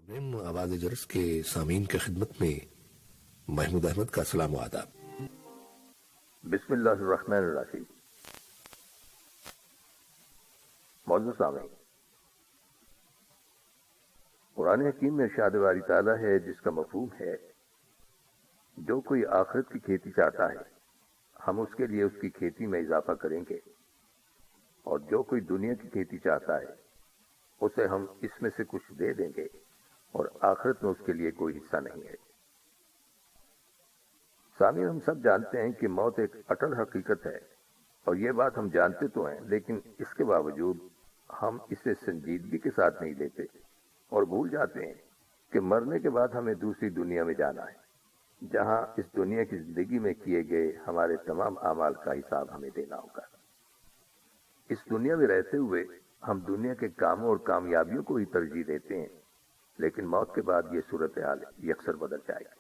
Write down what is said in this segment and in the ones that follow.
آواز جرس کے سامعین کی خدمت میں محمود احمد کا سلام و آداب۔ بسم اللہ الرحمن الرحیم۔ معزز سامعین، قرآن حکیم میں ارشاد باری تعالیٰ ہے جس کا مفہوم ہے جو کوئی آخرت کی کھیتی چاہتا ہے ہم اس کے لیے اس کی کھیتی میں اضافہ کریں گے، اور جو کوئی دنیا کی کھیتی چاہتا ہے اسے ہم اس میں سے کچھ دے دیں گے اور آخرت میں اس کے لیے کوئی حصہ نہیں ہے۔ سامعین، ہم سب جانتے ہیں کہ موت ایک اٹل حقیقت ہے، اور یہ بات ہم جانتے تو ہیں، لیکن اس کے باوجود ہم اسے سنجیدگی کے ساتھ نہیں لیتے اور بھول جاتے ہیں کہ مرنے کے بعد ہمیں دوسری دنیا میں جانا ہے، جہاں اس دنیا کی زندگی میں کیے گئے ہمارے تمام اعمال کا حساب ہمیں دینا ہوگا۔ اس دنیا میں رہتے ہوئے ہم دنیا کے کاموں اور کامیابیوں کو ہی ترجیح دیتے ہیں، لیکن موت کے بعد یہ صورتحال یکسر بدل جائے گی۔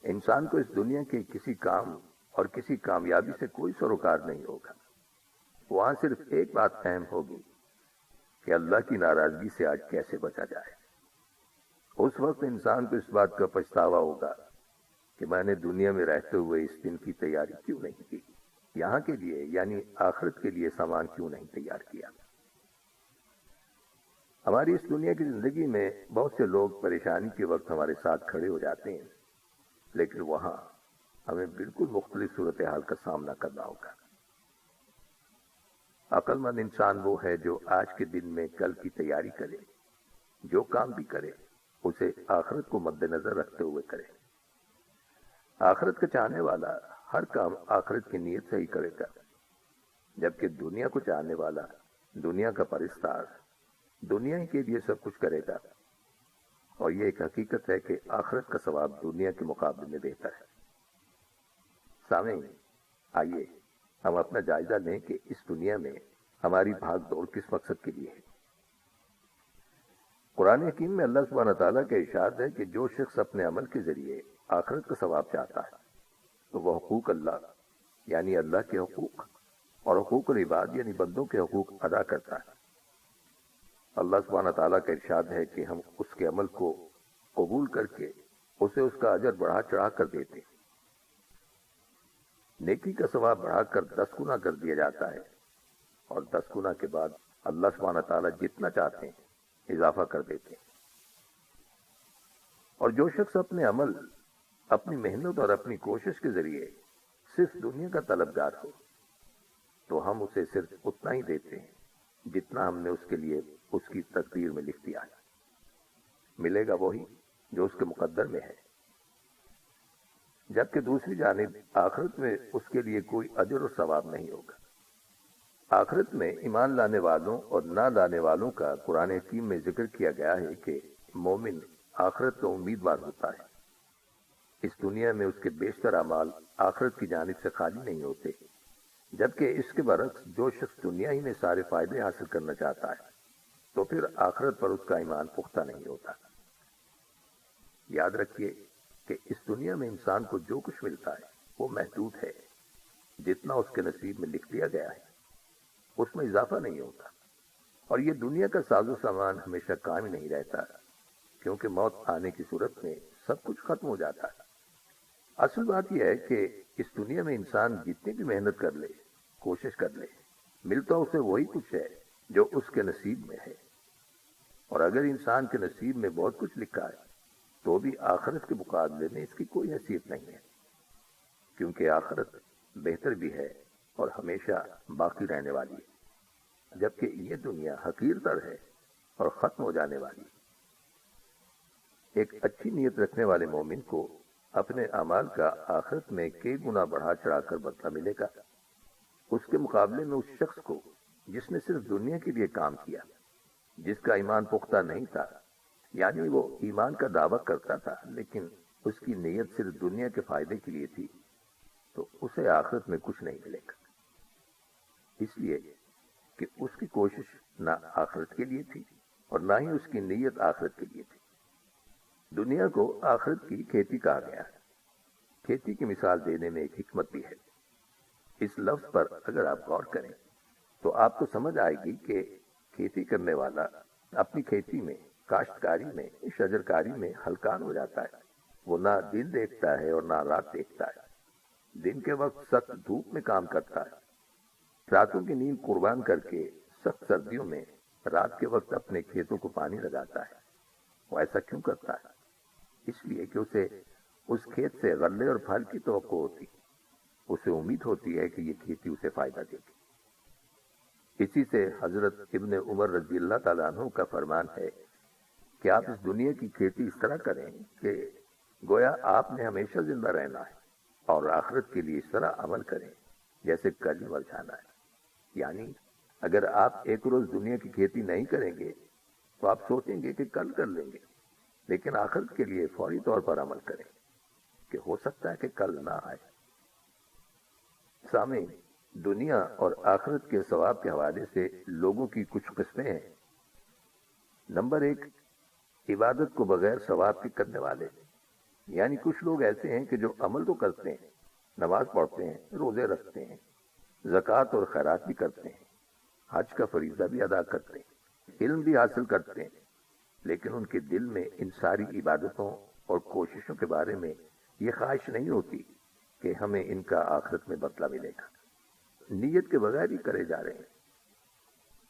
انسان کو اس دنیا کے کسی کام اور کسی کامیابی سے کوئی سروکار نہیں ہوگا۔ وہاں صرف ایک بات اہم ہوگی کہ اللہ کی ناراضگی سے آج کیسے بچا جائے۔ اس وقت انسان کو اس بات کا پچھتاوا ہوگا کہ میں نے دنیا میں رہتے ہوئے اس دن کی تیاری کیوں نہیں کی، یہاں کے لیے یعنی آخرت کے لیے سامان کیوں نہیں تیار کیا۔ ہماری اس دنیا کی زندگی میں بہت سے لوگ پریشانی کے وقت ہمارے ساتھ کھڑے ہو جاتے ہیں، لیکن وہاں ہمیں بالکل مختلف صورتحال کا سامنا کرنا ہوگا۔ عقل مند انسان وہ ہے جو آج کے دن میں کل کی تیاری کرے، جو کام بھی کرے اسے آخرت کو مد نظر رکھتے ہوئے کرے۔ آخرت کا چاہنے والا ہر کام آخرت کی نیت سے ہی کرے گا، جبکہ دنیا کو چاہنے والا دنیا کا پرستار دنیا ہی کے لیے سب کچھ کرے گا، اور یہ ایک حقیقت ہے کہ آخرت کا ثواب دنیا کے مقابلے میں بہتر ہے۔ سامعین، آئیے ہم اپنا جائزہ لیں کہ اس دنیا میں ہماری بھاگ دوڑ کس مقصد کے لیے ہے۔ قرآن حکیم میں اللہ سبحانہ تعالیٰ کا ارشاد ہے کہ جو شخص اپنے عمل کے ذریعے آخرت کا ثواب چاہتا ہے تو وہ حقوق اللہ یعنی اللہ کے حقوق اور حقوق العباد یعنی بندوں کے حقوق ادا کرتا ہے۔ اللہ سبحانہ تعالیٰ کا ارشاد ہے کہ ہم اس کے عمل کو قبول کر کے اسے اس کا اجر بڑھا چڑھا کر دیتے ہیں۔ نیکی کا ثواب بڑھا کر 10 گنا کر دیا جاتا ہے، اور 10 گنا کے بعد اللہ سبحانہ تعالیٰ جتنا چاہتے ہیں اضافہ کر دیتے ہیں۔ اور جو شخص اپنے عمل، اپنی محنت اور اپنی کوشش کے ذریعے صرف دنیا کا طلبگار ہو تو ہم اسے صرف اتنا ہی دیتے ہیں جتنا ہم نے اس کے لیے اس کی تقدیر میں لکھ دیا ہے۔ ملے گا وہی جو اس کے مقدر میں ہے، جبکہ دوسری جانب آخرت میں اس کے لیے کوئی اجر و ثواب نہیں ہوگا۔ آخرت میں ایمان لانے والوں اور نہ لانے والوں کا قرآن حکیم میں ذکر کیا گیا ہے کہ مومن آخرت کا امیدوار ہوتا ہے۔ اس دنیا میں اس کے بیشتر اعمال آخرت کی جانب سے خالی نہیں ہوتے، جبکہ اس کے برعکس جو شخص دنیا ہی میں سارے فائدے حاصل کرنا چاہتا ہے تو پھر آخرت پر اس کا ایمان پختہ نہیں ہوتا۔ یاد رکھیے کہ اس دنیا میں انسان کو جو کچھ ملتا ہے وہ محدود ہے، جتنا اس کے نصیب میں لکھ دیا گیا ہے اس میں اضافہ نہیں ہوتا، اور یہ دنیا کا ساز و سامان ہمیشہ قائم نہیں رہتا، کیونکہ موت آنے کی صورت میں سب کچھ ختم ہو جاتا ہے۔ اصل بات یہ ہے کہ اس دنیا میں انسان جتنی بھی محنت کر لے، کوشش کر لے، ملتا اسے وہی کچھ ہے جو اس کے نصیب میں ہے، اور اگر انسان کے نصیب میں بہت کچھ لکھا ہے تو بھی آخرت کے مقابلے میں اس کی کوئی حیثیت نہیں ہے، کیونکہ آخرت بہتر بھی ہے اور ہمیشہ باقی رہنے والی ہے، جبکہ یہ دنیا حقیر تر ہے اور ختم ہو جانے والی ہے۔ ایک اچھی نیت رکھنے والے مومن کو اپنے اعمال کا آخرت میں کئی گنا بڑھا چڑھا کر بدلہ ملے گا، اس کے مقابلے میں اس شخص کو جس نے صرف دنیا کے لیے کام کیا، جس کا ایمان پختہ نہیں تھا، یعنی وہ ایمان کا دعویٰ کرتا تھا لیکن اس کی نیت صرف دنیا کے فائدے کے لیے تھی، تو اسے آخرت میں کچھ نہیں ملے گا، اس لیے کہ اس کی کوشش نہ آخرت کے لیے تھی اور نہ ہی اس کی نیت آخرت کے لیے تھی۔ دنیا کو آخرت کی کھیتی کہا گیا ہے۔ کھیتی کی مثال دینے میں ایک حکمت بھی ہے۔ اس لفظ پر اگر آپ غور کریں تو آپ کو سمجھ آئے گی کہ کھیتی کرنے والا اپنی کھیتی میں کاشتکاری میں، شجرکاری میں ہلکان ہو جاتا ہے. وہ نہ دن دیکھتا ہے اور نہ رات دیکھتا ہے. دن کے وقت سخت دھوپ میں کام کرتا ہے، راتوں کی نیند قربان کر کے سخت سردیوں میں رات کے وقت اپنے کھیتوں کو پانی لگاتا ہے. وہ ایسا کیوں کرتا ہے؟ اس لیے کہ اسے اس کھیت سے غلے اور پھل کی توقع ہوتی، اسے امید ہوتی ہے کہ یہ کھیتی اسے فائدہ دے گی. اسی سے حضرت ابن عمر رضی اللہ تعالیٰ عنہ کا فرمان ہے کہ آپ اس دنیا کی کھیتی اس طرح کریں کہ گویا آپ نے ہمیشہ زندہ رہنا ہے، اور آخرت کے لیے اس طرح عمل کریں جیسے کل ہی مر جانا ہے. یعنی اگر آپ ایک روز دنیا کی کھیتی نہیں کریں گے تو آپ سوچیں گے کہ کل کر لیں گے، لیکن آخرت کے لیے فوری طور پر عمل کریں کہ ہو سکتا ہے کہ کل نہ آئے. سامعین، دنیا اور آخرت کے ثواب کے حوالے سے لوگوں کی کچھ قسمیں ہیں. نمبر 1، عبادت کو بغیر ثواب کے کرنے والے. یعنی کچھ لوگ ایسے ہیں کہ جو عمل تو کرتے ہیں، نماز پڑھتے ہیں، روزے رکھتے ہیں، زکوٰۃ اور خیرات بھی کرتے ہیں، حج کا فریضہ بھی ادا کرتے ہیں، علم بھی حاصل کرتے ہیں، لیکن ان کے دل میں ان ساری عبادتوں اور کوششوں کے بارے میں یہ خواہش نہیں ہوتی کہ ہمیں ان کا آخرت میں بدلہ ملے گا. نیت کے بغیر ہی کرے جا رہے ہیں.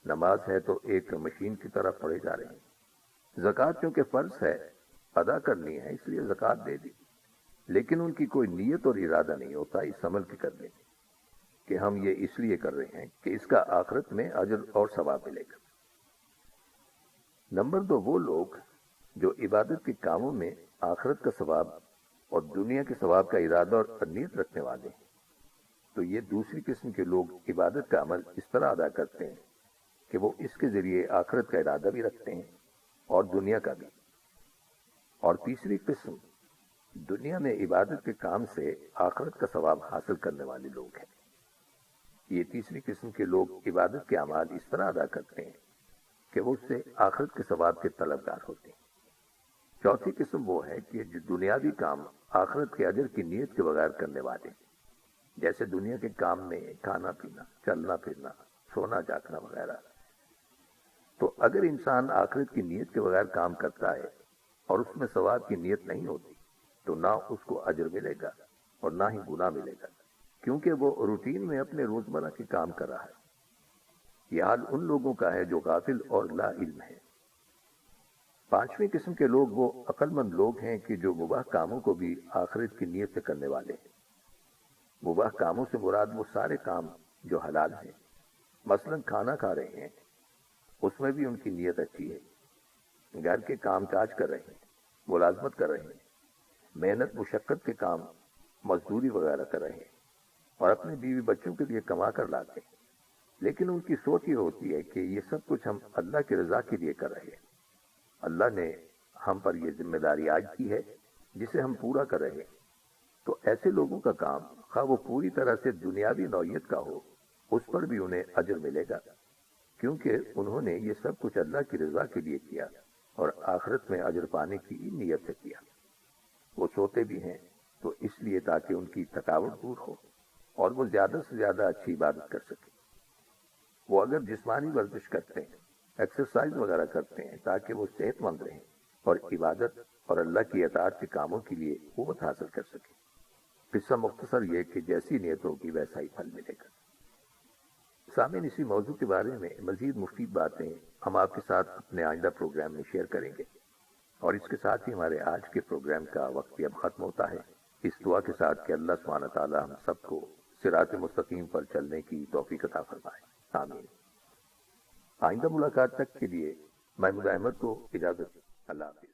نماز ہے تو ایک مشین کی طرح پڑھے جا رہے ہیں. زکوٰۃ چونکہ فرض ہے، ادا کرنی ہے، اس لیے زکوٰۃ دے دی، لیکن ان کی کوئی نیت اور ارادہ نہیں ہوتا اس عمل کے کرنے میں کہ ہم یہ اس لیے کر رہے ہیں کہ اس کا آخرت میں اجر اور ثواب ملے گا. نمبر 2، وہ لوگ جو عبادت کے کاموں میں آخرت کا ثواب اور دنیا کے ثواب کا ارادہ اور نیت رکھنے والے ہیں. تو یہ دوسری قسم کے لوگ عبادت کا عمل اس طرح ادا کرتے ہیں کہ وہ اس کے ذریعے آخرت کا ارادہ بھی رکھتے ہیں اور دنیا کا بھی. اور تیسری قسم دنیا میں عبادت کے کام سے آخرت کا ثواب حاصل کرنے والے لوگ ہیں. یہ تیسری قسم کے لوگ عبادت کے اعمال اس طرح ادا کرتے ہیں کہ وہ اس سے آخرت کے ثواب کے طلبگار ہوتے ہیں. چوتھی قسم وہ ہے کہ جو دنیاوی کام آخرت کے اجر کی نیت کے بغیر کرنے والے ہیں، جیسے دنیا کے کام میں کھانا پینا، چلنا پھرنا، سونا جاگنا وغیرہ. تو اگر انسان آخرت کی نیت کے بغیر کام کرتا ہے اور اس میں ثواب کی نیت نہیں ہوتی تو نہ اس کو اجر ملے گا اور نہ ہی گناہ ملے گا، کیونکہ وہ روٹین میں اپنے روزمرہ کے کام کر رہا ہے. یہ حال ان لوگوں کا ہے جو غافل اور لا علم ہیں. پانچویں قسم کے لوگ وہ عقل مند لوگ ہیں کہ جو مباح کاموں کو بھی آخرت کی نیت سے کرنے والے ہیں. مباح کاموں سے مراد وہ سارے کام جو حلال ہیں. مثلا کھانا کھا رہے ہیں، اس میں بھی ان کی نیت اچھی ہے. گھر کے کام کاج کر رہے ہیں، ملازمت کر رہے ہیں، محنت مشقت کے کام، مزدوری وغیرہ کر رہے ہیں اور اپنے بیوی بچوں کے لیے کما کر لاتے ہیں، لیکن ان کی سوچ یہ ہوتی ہے کہ یہ سب کچھ ہم اللہ کی رضا کے لیے کر رہے ہیں. اللہ نے ہم پر یہ ذمہ داری عائد کی ہے جسے ہم پورا کر رہے ہیں. تو ایسے لوگوں کا کام خواہ وہ پوری طرح سے دنیاوی نوعیت کا ہو، اس پر بھی انہیں اجر ملے گا، کیونکہ انہوں نے یہ سب کچھ اللہ کی رضا کے لیے کیا اور آخرت میں اجر پانے کی نیت سے کیا. وہ سوتے بھی ہیں تو اس لیے تاکہ ان کی تھکاوٹ دور ہو اور وہ زیادہ سے زیادہ اچھی عبادت کر سکیں. وہ اگر جسمانی ورزش کرتے ہیں، ایکسرسائز وغیرہ کرتے ہیں تاکہ وہ صحت مند رہیں اور عبادت اور اللہ کی اطاعت کے کاموں کے لیے قوت حاصل کر سکیں. قصہ مختصر یہ کہ جیسی نیت ہوگی ویسا ہی پھل ملے گا. سامعین، اسی موضوع کے بارے میں مزید مفید باتیں ہم آپ کے ساتھ اپنے آئندہ پروگرام میں شیئر کریں گے. اور اس کے ساتھ ہی ہمارے آج کے پروگرام کا وقت بھی اب ختم ہوتا ہے، اس دعا کے ساتھ کہ اللہ سبحانہ تعالی ہم سب کو صراط مستقیم پر چلنے کی توفیق عطا فرمائے. آمین. آئندہ ملاقات تک کے لیے محمود احمد کو اجازت. اللہ حافظ.